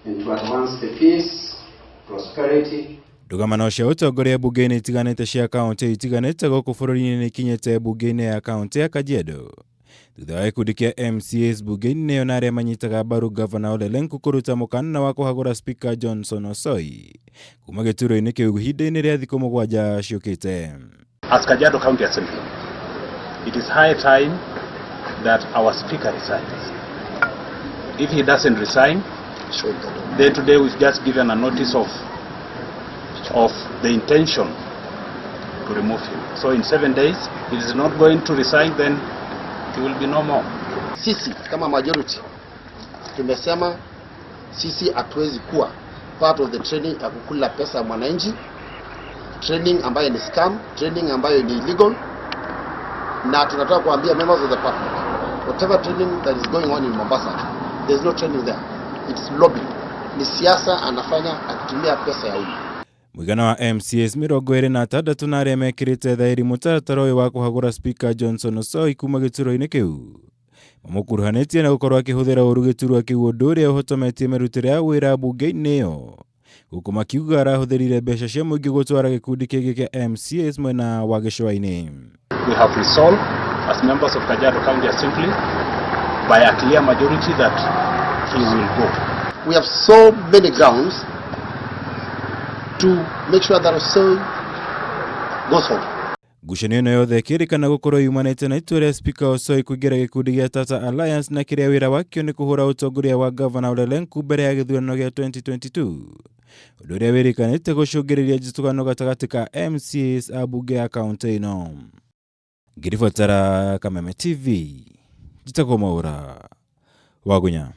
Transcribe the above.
and to advance the peace, prosperity. Ndugamano cia utongoria mbunge-ini itiganite cia kaunti itiganite guku bũrũri-inĩ nĩ ikinyĩte mbunge-inĩ ya kaunti ya Kajiado. Thutha wa gĩkundi kĩa MCAs mbunge-inĩ ĩyo na arĩa manyitaga mbaru gavana Ole Lenku kũruta mũkana wa kuhagura spika Johnson Osoi kuma giturwa-ini kĩu ihinda-inĩ rĩa thikũ 7 ciũkĩte. As Kajiado County Assembly, it is high time that our speaker resigns. If he doesn't resign, then today we've just given a notice of the intention to remove him. So in 7 days, if he is not going to resign, then he will be no more. Sisi kama majority tumesema sisi hatuwezi kuwa part of the training ya kukula pesa ya mwananchi, training ambayo ni scam, training ambayo ni illegal, na tunataka kuambia members of the public, whatever training that is going on in Mombasa, there is no training there. It's lobby. Ni siasa anafanya akitumia pesa ya umma. Mũigana wa MCAs 26 na arĩa mekĩrĩte thaĩri mutaratara ũyũ wa kuhagura spika Johnson Osoi kuma giturwa-ini kĩu mamukuruhanĩtie na gũkorwo akihuthira ũru giturwa kĩu ũndũ ũrĩa uhotometie mĩrutĩre ya wĩra mbunge-inĩ ĩyo. Guku makiuga arahũthĩrire mbeca cia mũingĩ gũtwara gĩkundi kĩngĩ kĩa MCAs mwena wa gĩcũa-inĩ. We have resolved as members of Kajiado County Assembly by a clear majority that he will go. We have so many grounds to make sure that Osoi goes home. Ngucanio ĩno yothe ĩkĩrĩkana gũkorwo yumanĩte na itua rĩa spika Osoi kũingĩra gĩkundi gĩa Tata Alliance na kĩrĩa wĩra wakĩo nĩ kũhũra ũtongoria wa gavana Ole Lenku mbere ya gĩthurano gĩa 2022. Ũndũ ũrĩa wĩrĩkanĩte gũcũngĩrĩria njĩtũkano gatagatĩ ka MCAs a mbunge ya kaunti ĩno. Ngiribatara Kameme TV, njĩtagwo Mwaura Wagunya.